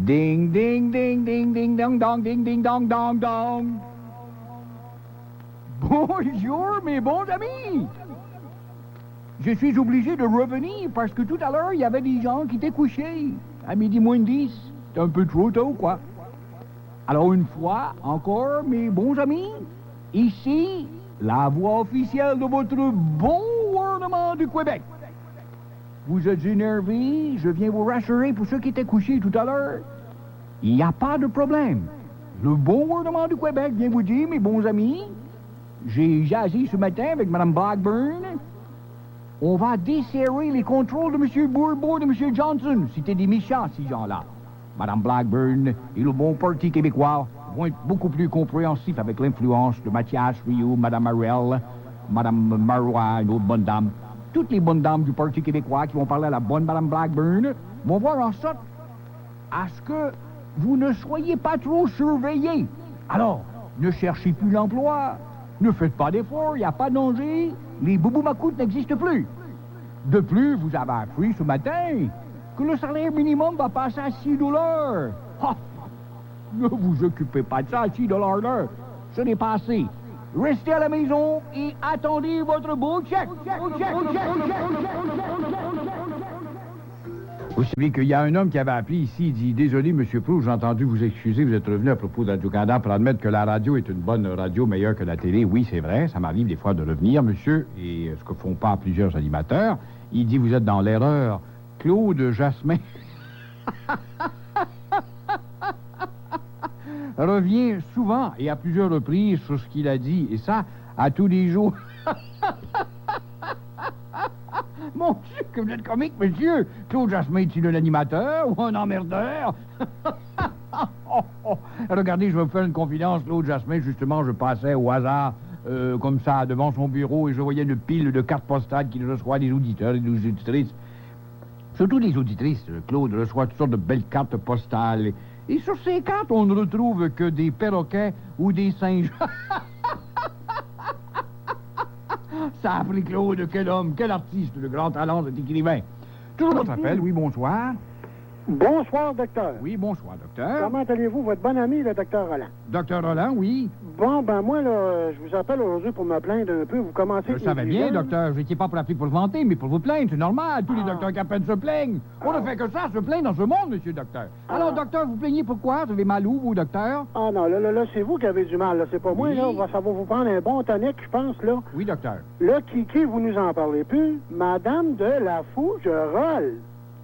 Ding, ding, ding, ding, ding, dong, dong, ding, ding, dong, dong, dong. Bonjour, mes bons amis. Je suis obligé de revenir parce que tout à l'heure, il y avait des gens qui étaient couchés. À midi moins 10. C'est un peu trop tôt, quoi. Alors, une fois encore, mes bons amis, ici, la voix officielle de votre bon gouvernement du Québec. Vous êtes énervés, je viens vous rassurer pour ceux qui étaient couchés tout à l'heure. Il n'y a pas de problème. Le bon gouvernement du Québec vient vous dire, mes bons amis, j'ai jasé ce matin avec Mme Blackburn. On va desserrer les contrôles de M. Bourbeau et de M. Johnson. C'était des méchants, ces gens-là. Mme Blackburn et le bon Parti québécois vont être beaucoup plus compréhensifs avec l'influence de Mathias Rioux, Mme Harel, Mme Marois, une autre bonne dame. Toutes les bonnes dames du Parti québécois qui vont parler à la bonne Mme Blackburn vont voir en sorte à ce que vous ne soyez pas trop surveillés. Alors, ne cherchez plus l'emploi. Ne faites pas d'efforts, il n'y a pas de danger. Les boubou-macoutes n'existent plus. De plus, vous avez appris ce matin que le salaire minimum va passer à 6 $. Ah! Ne vous occupez pas de ça, 6 $ l'heure. Ce n'est pas assez. Restez à la maison et attendez votre beau chèque. Vous savez qu'il y a un homme qui avait appelé ici, il dit « Désolé, M. Proulx, j'ai entendu vous excuser, vous êtes revenu à propos de Radio-Canada pour admettre que la radio est une bonne radio, meilleure que la télé. Oui, c'est vrai, ça m'arrive des fois de revenir, monsieur, et ce que font pas plusieurs animateurs. Il dit « Vous êtes dans l'erreur. Claude Jasmin revient souvent et à plusieurs reprises sur ce qu'il a dit, et ça, à tous les jours. » Mon Dieu, que vous êtes comique, monsieur! Claude Jasmin est-il un animateur ou un emmerdeur? Regardez, je vais vous faire une confidence. Claude Jasmin, justement, je passais au hasard, comme ça, devant son bureau, et je voyais une pile de cartes postales qu'il reçoit des auditeurs et des auditrices. Surtout des auditrices. Claude reçoit toutes sortes de belles cartes postales. Et sur ces cartes, on ne retrouve que des perroquets ou des singes. Ça a pris Claude, quel homme, quel artiste, de grand talent, cet écrivain. Toujours votre appel, oui, bonsoir. Bonsoir, docteur. Oui, bonsoir, docteur. Comment allez-vous, votre bon ami, le docteur Roland? Docteur Roland, oui. Bon, ben moi, là, je vous appelle aujourd'hui pour me plaindre un peu. Vous commencez... Je savais bien, docteur. Je n'étais pas pour appeler pour le vanter, mais pour vous plaindre, c'est normal. Tous les docteurs qui appellent se plaignent. On ne fait que ça, se plaindre dans ce monde, monsieur docteur. Alors, docteur, vous plaignez pourquoi? Vous avez mal où, vous, docteur? Ah non, là, c'est vous qui avez du mal, là. C'est pas moi, là. Ça va vous prendre un bon tonique, je pense, là. Oui, docteur. Là, qui vous nous en parlez plus? Madame de la Fougerolles.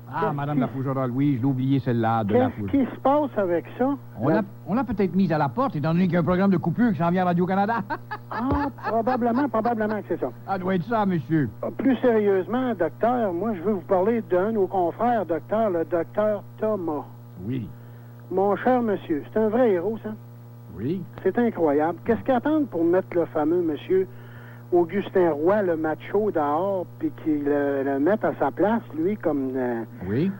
Ah, Madame la Fougerolles, oui, je l'ai oublié, celle-là, de la Fougerolles. Qu'est-ce qui se passe avec ça? On l'a peut-être mise à la porte, étant donné qu'il y a un programme de coupure qui s'en vient à Radio-Canada. Ah, probablement que c'est ça. Ça doit être ça, monsieur. Plus sérieusement, docteur, moi, je veux vous parler d'un de nos confrères, docteur, le docteur Thomas. Oui. Mon cher monsieur, c'est un vrai héros, ça? Oui. C'est incroyable. Qu'est-ce qu'attendent pour mettre le fameux monsieur Augustin Roy, le macho dehors, puis qu'il le mette à sa place, lui, comme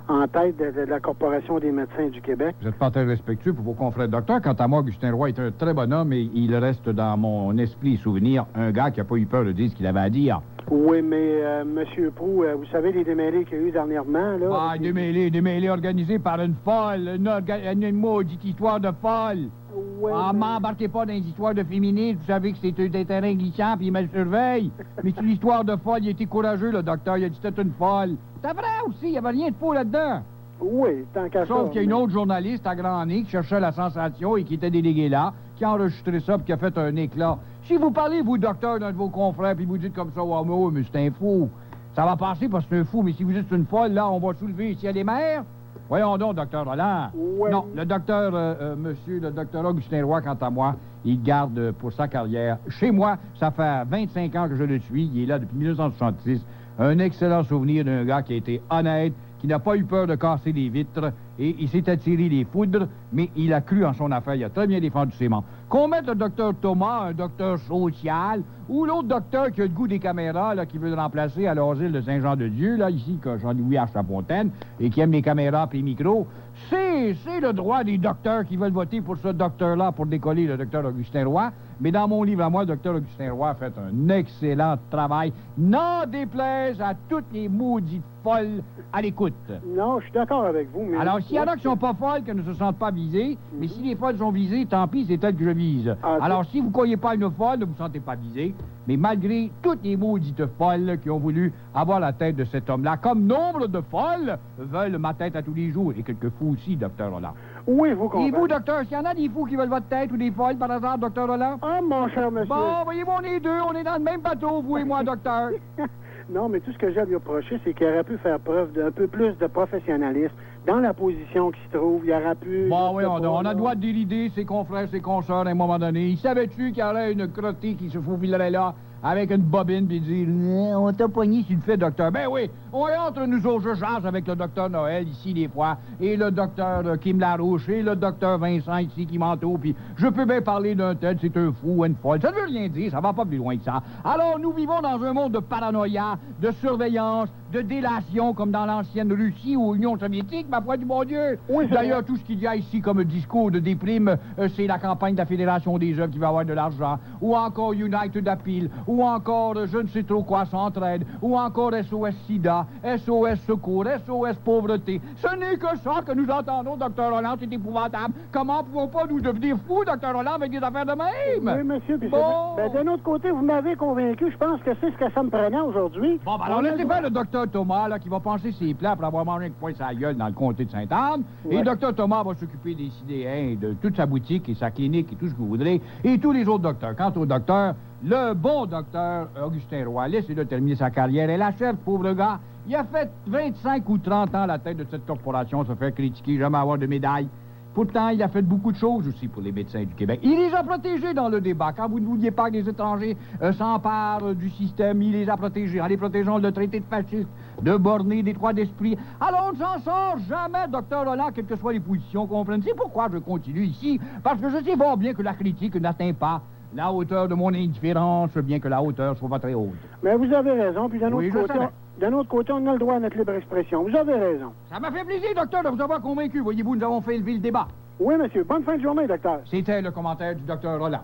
en tête de la Corporation des médecins du Québec? Vous n'êtes pas très respectueux pour vos confrères docteurs. Quant à moi, Augustin Roy est un très bon homme et il reste dans mon esprit et souvenir un gars qui n'a pas eu peur de dire ce qu'il avait à dire. Oui, mais monsieur Proulx, vous savez les démêlés qu'il y a eu dernièrement, là? Ah, démêlés organisés par une folle, une maudite histoire de folle. Oui, m'embarquez pas dans les histoires de féministes, vous savez que c'est des terrains glissants puis ils me surveillent. Mais c'est l'histoire de folle, il était courageux, le docteur, il a dit que c'était une folle. C'est vrai aussi, il n'y avait rien de faux là-dedans. Oui, tant qu'à ça. Sauf qu'il y a une autre journaliste à grand nez qui cherchait la sensation et qui était déléguée là, qui a enregistré ça puis qui a fait un éclat. Si vous parlez, vous, docteur, d'un de vos confrères, puis vous dites comme ça, oh, mais c'est un fou. Ça va passer parce que c'est un fou, mais si vous dites c'est une folle, là, on va soulever ici à des mers. Voyons donc, docteur Roland. Oui. Non, le docteur, monsieur, le docteur Augustin Roy, quant à moi, il garde pour sa carrière. Chez moi, ça fait 25 ans que je le suis. Il est là depuis 1966. Un excellent souvenir d'un gars qui a été honnête, qui n'a pas eu peur de casser les vitres, et il s'est attiré les foudres, mais il a cru en son affaire. Il a très bien défendu ses membres. Qu'on mette le docteur Thomas, un docteur social, ou l'autre docteur qui a le goût des caméras, là, qui veut le remplacer à l'asile de Saint-Jean-de-Dieu, là, ici, que Jean-Louis Archafontaine, et qui aime les caméras et les micros, C'est le droit des docteurs qui veulent voter pour ce docteur-là pour décoller le docteur Augustin Roy. Mais dans mon livre à moi, le docteur Augustin Roy a fait un excellent travail. N'en déplaise à toutes les maudites folles à l'écoute. Non, je suis d'accord avec vous, mais... Alors, s'il y en a qui sont pas folles, qui ne se sentent pas visées, mais si les folles sont visées, tant pis, c'est elles que je vise. Alors, si vous ne croyez pas à une folle, ne vous sentez pas visé. Mais malgré toutes les maudites folles qui ont voulu avoir la tête de cet homme-là, comme nombre de folles veulent ma tête à tous les jours, et quelques fous aussi, docteur Roland. Oui, vous comprenez. Et vous, docteur, s'il y en a des fous qui veulent votre tête ou des folles, par hasard, docteur Roland? Ah, mon cher monsieur. Bon, voyez-vous, on est deux, on est dans le même bateau, vous et moi, docteur. Non, mais tout ce que j'ai à lui reprocher, c'est qu'il aurait pu faire preuve d'un peu plus de professionnalisme dans la position qu'il se trouve. Il aurait pu... Bon, oui, on a le droit de délider ses confrères, ses consoeurs à un moment donné. Il savait-tu qu'il y aurait une crottée qui se faufilerait là avec une bobine puis dire « On t'a pogné sur le fait, docteur. » Ben oui, on est entre nous autres, je jase avec le docteur Noël ici des fois, et le docteur Kim Larouche, et le docteur Vincent ici qui m'entoure, puis je peux bien parler d'un tel, c'est un fou ou une folle. Ça ne veut rien dire, ça va pas plus loin que ça. Alors, nous vivons dans un monde de paranoïa, de surveillance, de délation, comme dans l'ancienne Russie ou Union soviétique, ma foi du bon Dieu. Oui, d'ailleurs, tout ce qu'il y a ici comme discours de déprime, c'est la campagne de la Fédération des œuvres qui va avoir de l'argent, ou encore United Appeal, ou encore je ne sais trop quoi, Centraide, ou encore SOS SIDA, SOS Secours, SOS Pauvreté. Ce n'est que ça que nous entendons, Dr. Roland, c'est épouvantable. Comment pouvons pas nous devenir fous, Dr. Roland, avec des affaires de même? Oui, monsieur, puis bon. Ben, d'un autre côté, vous m'avez convaincu, je pense que c'est ce que ça me prenait aujourd'hui. Bon, ben alors laissez faire le docteur Thomas, là, qui va pencher ses plats après avoir mangé un poing sa gueule dans le comté de Sainte-Anne. Ouais. Et le docteur Thomas va s'occuper des sidéens, de toute sa boutique et sa clinique et tout ce que vous voudrez, et tous les autres docteurs. Quant au docteur, le bon docteur Augustin Roy, laissez-le terminer sa carrière. Et la chef, pauvre gars, il a fait 25 ou 30 ans à la tête de cette corporation, se faire critiquer, jamais avoir de médaille. Pourtant, il a fait beaucoup de choses aussi pour les médecins du Québec. Il les a protégés dans le débat. Quand vous ne vouliez pas que les étrangers s'emparent du système, il les a protégés. En les protégeant le traité de fasciste, de borné, des trois d'esprit. Alors, on ne s'en sort jamais, docteur Roland, quelles que soient les positions qu'on prenne. C'est pourquoi je continue ici. Parce que je sais fort bien que la critique n'atteint pas la hauteur de mon indifférence, bien que la hauteur soit pas très haute. Mais vous avez raison. Puis d'un autre côté, on a le droit à notre libre expression. Vous avez raison. Ça m'a fait plaisir, docteur, de vous avoir convaincu. Voyez-vous, nous avons fait élever le débat. Oui, monsieur. Bonne fin de journée, docteur. C'était le commentaire du docteur Roland.